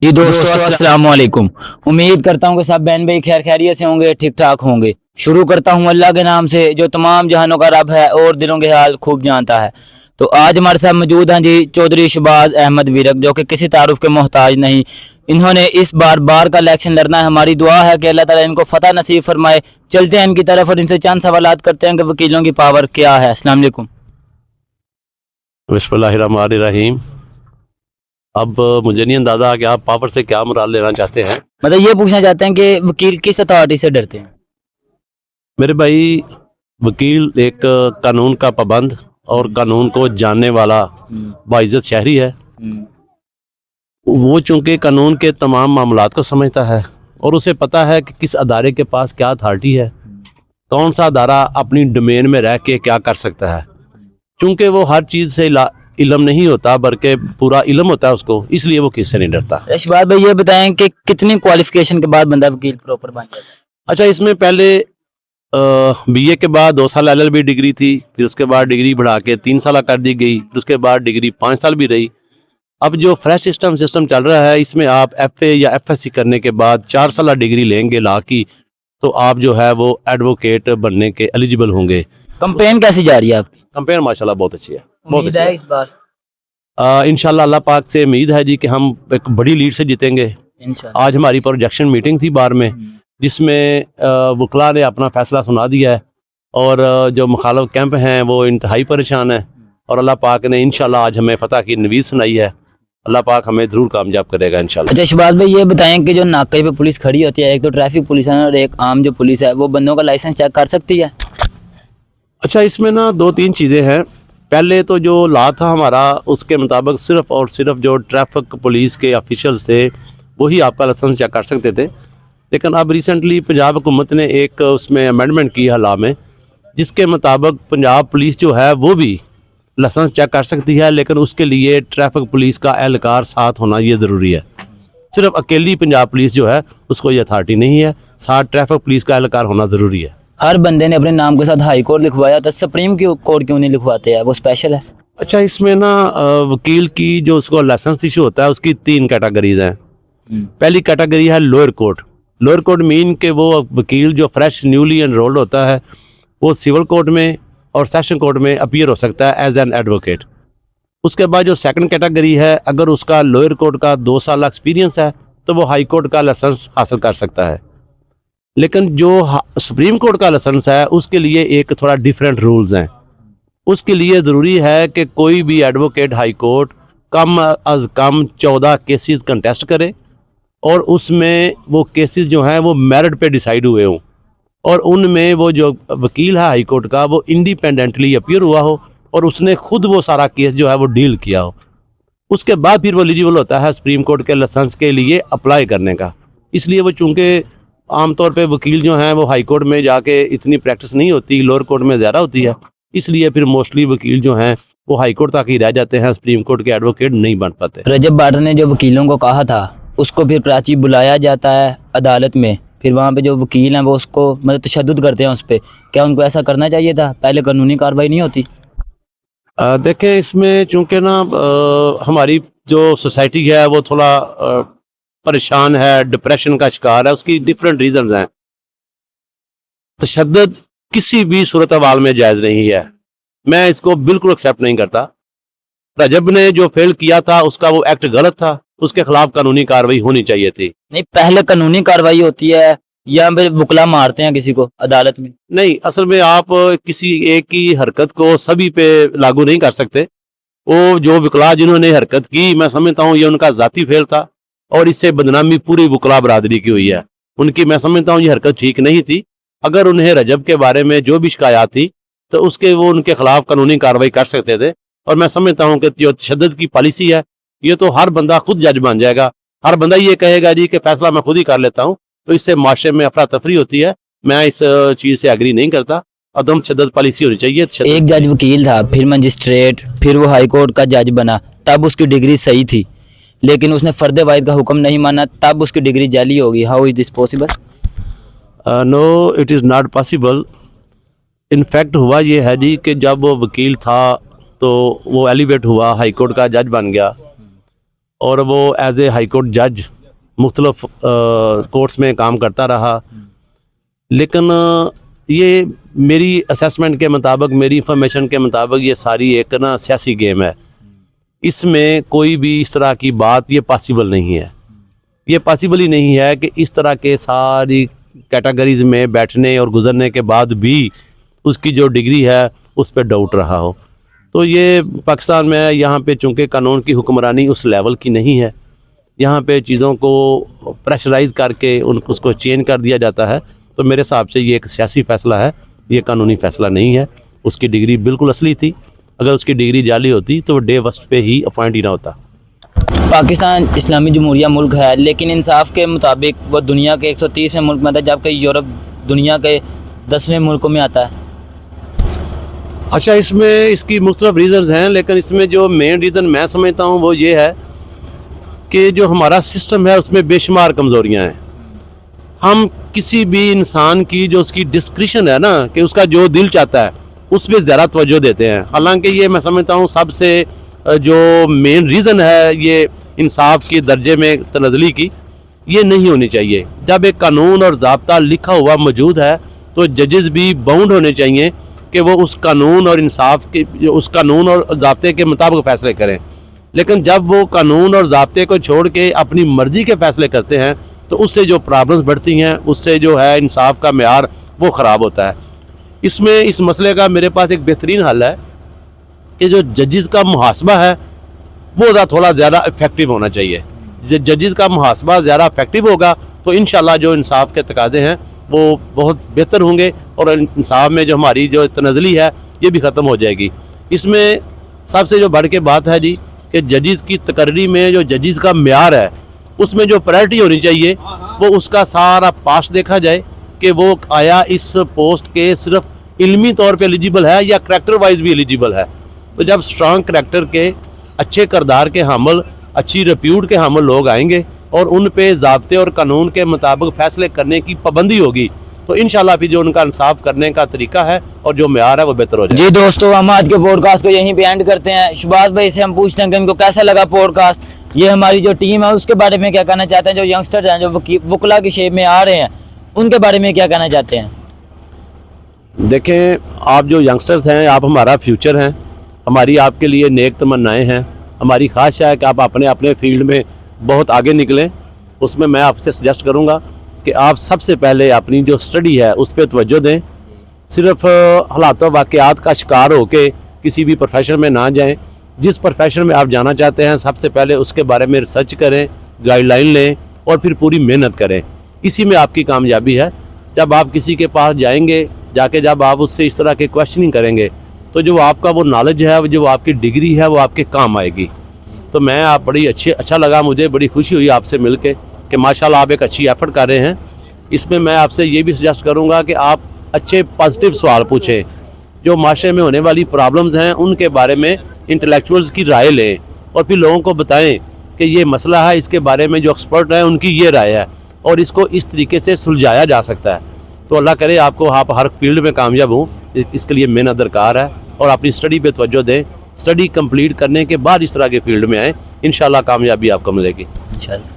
जी दोस्तों अस्सलाम वालेकुम। उम्मीद करता हूँ कि सब बहन भाई खैर खैरियत से होंगे, ठीक ठाक होंगे। शुरू करता हूँ अल्लाह के नाम से जो तमाम जहानों का रब है और दिलों के हाल खूब जानता है। तो आज हमारे साथ मौजूद हैं जी चौधरी शहबाज अहमद विरक, जो कि किसी तारुफ के मोहताज नहीं। इन्होंने इस बार का इलेक्शन लड़ना है। हमारी दुआ है कि अल्लाह ताला इनको फतह नसीब फरमाए। चलते हैं इनकी तरफ और इनसे चंद सवालात करते हैं कि वकीलों की पावर क्या है। अस्सलाम वालेकुम। बिस्मिल्लाहिर्रहमानिर्रहीम। अब मुझे नहीं अंदाजा कि आप पावर से क्या मुराद लेना चाहते हैं। मतलब ये पूछना चाहते हैं कि वकील किस अथॉरिटी से डरते हैं। मेरे भाई, वकील एक कानून का पाबंद और कानून को जानने वाला बाइज्जत शहरी है। वो चूंकि कानून के तमाम मामलात को समझता है और उसे पता है कि किस अदारे के पास क्या अथॉरिटी है, कौन सा अदारा अपनी डोमेन में रह के क्या कर सकता है। चूंकि वो हर चीज़ से इल्म नहीं होता बल्कि पूरा इल्म होता है उसको, इसलिए वो किससे नहीं डरता। शहबाज भाई ये बताएं कि कितनी क्वालिफिकेशन के बाद बंदा वकील प्रॉपर बन जाता है। अच्छा, इसमें पहले बीए के बाद 2 साल एलएलबी डिग्री थी, फिर उसके बाद डिग्री बढ़ा के 3 साल कर दी गई, फिर उसके बाद डिग्री 5 साल भी रही। अब जो फ्रेश सिस्टम चल रहा है, इसमें आप एफए या एफएससी करने के बाद 4 साल डिग्री लेंगे लॉ की, तो आप जो है वो एडवोकेट बनने के एलिजिबल होंगे। कंपेन कैसी जा रही है आपकी? कंपेयर माशाल्लाह बहुत अच्छी है, बहुत अच्छी है। इस बार इंशाल्लाह अल्लाह पाक से उम्मीद है जी कि हम एक बड़ी लीड से जीतेंगे। इंशाल्लाह। आज हमारी प्रोजेक्शन मीटिंग थी बार में, जिसमें वकला ने अपना फैसला सुना दिया है और जो मुखालफ कैंप हैं वो इंतहाई परेशान है और अल्लाह पाक ने इंशाल्लाह आज हमें फतह की नवीद सुनाई है। अल्लाह पाक हमें ज़रूर कामयाब करेगा इंशाल्लाह। अच्छा शहबाज भाई ये बताएं कि जो नाके पे पुलिस खड़ी होती है, एक तो ट्रैफिक पुलिस है और एक आम जो पुलिस है, वो बंदों का लाइसेंस चेक कर सकती है? अच्छा, इसमें ना 2-3 चीज़ें हैं। पहले तो जो लॉ था हमारा, उसके मुताबिक सिर्फ और सिर्फ जो ट्रैफिक पुलिस के ऑफिशियल्स थे वही आपका लाइसेंस चेक कर सकते थे। लेकिन अब रिसेंटली पंजाब हुकूमत ने एक उसमें अमेंडमेंट की है लॉ में, जिसके मुताबिक पंजाब पुलिस जो है वो भी लाइसेंस चेक कर सकती है, लेकिन उसके लिए ट्रैफिक पुलिस का एहलकार साथ होना ये ज़रूरी है। सिर्फ अकेली पंजाब पुलिस जो है उसको ये अथॉरिटी नहीं है, साथ ट्रैफिक पुलिस का एहलकार होना ज़रूरी है। हर बंदे ने अपने नाम के साथ हाई कोर्ट लिखवाया, तो सुप्रीम कोर्ट क्यों नहीं लिखवाते हैं? वो स्पेशल है। अच्छा, इसमें ना वकील की जो उसको लाइसेंस इशू होता है उसकी 3 कैटेगरीज हैं। पहली कैटेगरी है lower court. Lower court mean कि वो वकील जो फ्रेश न्यूली एनरोल्ड होता है वो सिविल कोर्ट में और सेशन कोर्ट में अपीयर हो सकता है एज एन एडवोकेट। उसके बाद जो सेकंड कैटेगरी है, अगर उसका लोअर कोर्ट का 2 साल एक्सपीरियंस है तो वो हाई कोर्ट का लाइसेंस हासिल कर सकता है। लेकिन जो सुप्रीम कोर्ट का लाइसेंस है उसके लिए एक थोड़ा डिफरेंट रूल्स हैं। उसके लिए ज़रूरी है कि कोई भी एडवोकेट हाई कोर्ट कम अज़ कम 14 केसेस कंटेस्ट करे और उसमें वो केसेस जो हैं वो मेरिट पे डिसाइड हुए हों और उनमें वो जो वकील है हाई कोर्ट का वो इंडिपेंडेंटली अपीयर हुआ हो और उसने खुद वो सारा केस जो है वो डील किया हो। उसके बाद फिर वो एलिजिबल होता है सुप्रीम कोर्ट के लाइसेंस के लिए अप्लाई करने का। इसलिए वो चूँकि आमतौर पे वकील जो हैं वो हाई कोर्ट में जाके इतनी प्रैक्टिस नहीं होती, लोअर कोर्ट में ज़्यादा होती है, इसलिए फिर मोस्टली वकील जो हैं वो हाई कोर्ट तक ही रह जाते हैं, सुप्रीम कोर्ट के एडवोकेट नहीं बन पाते। रजब बाटर ने जो वकीलों को कहा था उसको फिर कराची बुलाया जाता है अदालत में, फिर वहाँ पे जो वकील हैं वो उसको मतलब तशद्दुद करते हैं उस पर। क्या उनको ऐसा करना चाहिए था? पहले कानूनी कार्रवाई नहीं होती? देखें, इसमें चूँकि ना हमारी जो सोसाइटी है वो थोड़ा परेशान है, डिप्रेशन का शिकार है, उसकी डिफरेंट रीजंस हैं। तशद्दुद किसी भी सूरत हाल में जायज़ नहीं है, मैं इसको बिल्कुल एक्सेप्ट नहीं करता। रजब ने जो फेल किया था उसका वो एक्ट गलत था, उसके खिलाफ कानूनी कार्रवाई होनी चाहिए थी। नहीं, पहले कानूनी कार्रवाई होती है या फिर वकला मारते हैं किसी को अदालत में? नहीं, असल में आप किसी एक की हरकत को सभी पे लागू नहीं कर सकते। वो जो वकला जिन्होंने हरकत की, मैं समझता हूँ ये उनका ज़ाती फेल था और इससे बदनामी पूरी वकला बरादरी की हुई है। उनकी मैं समझता हूँ ये हरकत ठीक नहीं थी। अगर उन्हें रजब के बारे में जो भी शिकायत थी तो उसके वो उनके खिलाफ कानूनी कार्रवाई कर सकते थे। और मैं समझता हूँ कि जो तशद्दुद की पॉलिसी है ये तो हर बंदा खुद जज बन जाएगा। हर बंदा ये कहेगा जी कि फैसला मैं खुद ही कर लेता हूँ, तो इससे माशरे में अफरा तफरी होती है। मैं इस चीज़ से एग्री नहीं करता। अदम तशद्दुद पॉलिसी होनी चाहिए। एक जज वकील था, फिर मजिस्ट्रेट, फिर वो हाई कोर्ट का जज बना, तब उसकी डिग्री सही थी, लेकिन उसने फर्द वाहिद का हुक्म नहीं माना, तब उसकी डिग्री जाली होगी। How is this possible? No, it is not possible. In fact हुआ ये है जी कि जब वो वकील था तो वो एलिवेट हुआ, हाई कोर्ट का जज बन गया اور وہ ایز اے ہائی کورٹ جج مختلف کورٹس میں کام کرتا رہا. لیکن یہ میری اسیسمنٹ کے مطابق, میری انفارمیشن کے مطابق یہ ساری ایک نا سیاسی گیم ہے. اس میں کوئی بھی اس طرح کی بات یہ پاسبل نہیں ہے. یہ پاسبل ہی نہیں ہے کہ اس طرح کے ساری کیٹیگریز میں بیٹھنے اور گزرنے کے بعد بھی اس کی جو ڈگری ہے اس پہ ڈاؤٹ رہا ہو. تو یہ پاکستان میں یہاں پہ چونکہ قانون کی حکمرانی اس لیول کی نہیں ہے, یہاں پہ چیزوں کو پریشرائز کر کے اس کو چینج کر دیا جاتا ہے. تو میرے حساب سے یہ ایک سیاسی فیصلہ ہے, یہ قانونی فیصلہ نہیں ہے. اس کی ڈگری بالکل اصلی تھی. اگر اس کی ڈگری جعلی ہوتی تو وہ ڈے وسٹ پہ ہی اپوائنٹ ہی نہ ہوتا. پاکستان اسلامی جمہوریہ ملک ہے, لیکن انصاف کے مطابق وہ دنیا کے 130ویں ملک میں آتا ہے, جبکہ یورپ دنیا کے 10ویں ملکوں میں آتا ہے. اچھا, اس میں اس کی مختلف ریزنز ہیں, لیکن اس میں جو مین ریزن میں سمجھتا ہوں وہ یہ ہے کہ جو ہمارا سسٹم ہے اس میں بے شمار کمزوریاں ہیں. ہم کسی بھی انسان کی جو اس کی ڈسکریشن ہے نا, کہ اس کا جو دل چاہتا ہے اس پہ زیادہ توجہ دیتے ہیں. حالانکہ یہ میں سمجھتا ہوں سب سے جو مین ریزن ہے یہ انصاف کی درجے میں تنزلی کی, یہ نہیں ہونی چاہیے. جب ایک قانون اور ضابطہ لکھا ہوا موجود ہے تو ججز بھی باؤنڈ ہونے چاہیے کہ وہ اس قانون اور انصاف کے اس قانون اور ضابطے کے مطابق فیصلے کریں. لیکن جب وہ قانون اور ضابطے کو چھوڑ کے اپنی مرضی کے فیصلے کرتے ہیں تو اس سے جو پرابلمز بڑھتی ہیں, اس سے جو ہے انصاف کا معیار وہ خراب ہوتا ہے. اس میں اس مسئلے کا میرے پاس ایک بہترین حل ہے کہ جو ججز کا محاسبہ ہے وہ تھوڑا زیادہ افیکٹو ہونا چاہیے. ججز کا محاسبہ زیادہ افیکٹو ہوگا تو انشاءاللہ جو انصاف کے تقاضے ہیں وہ بہت بہتر ہوں گے, اور انصاف میں جو ہماری جو تنزلی ہے یہ بھی ختم ہو جائے گی. اس میں سب سے جو بڑھ کے بات ہے جی کہ ججز کی تقرری میں جو ججز کا معیار ہے اس میں جو پرائرٹی ہونی چاہیے وہ اس کا سارا پاس دیکھا جائے کہ وہ آیا اس پوسٹ کے صرف علمی طور پہ ایلیجیبل ہے یا کریکٹر وائز بھی ایلیجیبل ہے. تو جب سٹرانگ کریکٹر کے, اچھے کردار کے حامل, اچھی ریپیوٹ کے حامل لوگ آئیں گے اور ان پہ ضابطے اور قانون کے مطابق فیصلے کرنے کی پابندی ہوگی تو انشاءاللہ پھر جو ان کا انصاف کرنے کا طریقہ ہے اور جو معیار ہے وہ بہتر ہو جائے گا. جی دوستو, ہم آج کے پوڈ کاسٹ کو یہیں پہ اینڈ کرتے ہیں. شباز بھائی سے ہم پوچھتے ہیں کہ ان کو کیسا لگا پوڈ کاسٹ, یہ ہماری جو ٹیم ہے اس کے بارے میں کیا کہنا چاہتے ہیں, جو ینگسٹر ہیں جو وکلا کی شیپ میں آ رہے ہیں ان کے بارے میں کیا کہنا چاہتے ہیں. دیکھیں, آپ جو ینگسٹرز ہیں آپ ہمارا فیوچر ہیں. ہماری آپ کے لیے نیک تمنائیں ہیں. ہماری خواہش ہے کہ آپ اپنے فیلڈ میں بہت آگے نکلیں. اس میں آپ سے سجیسٹ کروں گا کہ آپ سب سے پہلے اپنی جو اسٹڈی ہے اس پہ توجہ دیں. صرف حالات و واقعات کا شکار ہو کے کسی بھی پروفیشن میں نہ جائیں. جس پروفیشن میں آپ جانا چاہتے ہیں سب سے پہلے اس کے بارے میں ریسرچ کریں, گائیڈ لائن لیں اور پھر پوری محنت کریں. اسی میں آپ کی کامیابی ہے. جب آپ کسی کے پاس جائیں گے, جا کے جب آپ اس سے اس طرح کے کویشچننگ کریں گے تو جو آپ کا وہ نالج ہے, جو آپ کی ڈگری ہے وہ آپ کے کام آئے گی. تو میں آپ بڑی اچھا لگا, مجھے بڑی خوشی ہوئی آپ سے مل کے کہ ماشاءاللہ آپ ایک اچھی ایفرٹ کر رہے ہیں. اس میں میں آپ سے یہ بھی سجیسٹ کروں گا کہ آپ اچھے پازیٹیو سوال پوچھیں. جو معاشرے میں ہونے والی پرابلمز ہیں ان کے بارے میں انٹلیکچوئلز کی رائے لیں اور پھر لوگوں کو بتائیں کہ یہ مسئلہ ہے, اس کے بارے میں جو ایکسپرٹ ہیں ان کی یہ رائے ہے اور اس کو اس طریقے سے سلجھایا جا سکتا ہے. تو اللہ کرے آپ ہر فیلڈ میں کامیاب ہوں. اس کے لیے محنت درکار ہے اور اپنی اسٹڈی پہ توجہ دیں. اسٹڈی کمپلیٹ کرنے کے بعد اس طرح کے فیلڈ میں آئیں, انشاءاللہ کامیابی آپ کو ملے گی. انشاءاللہ.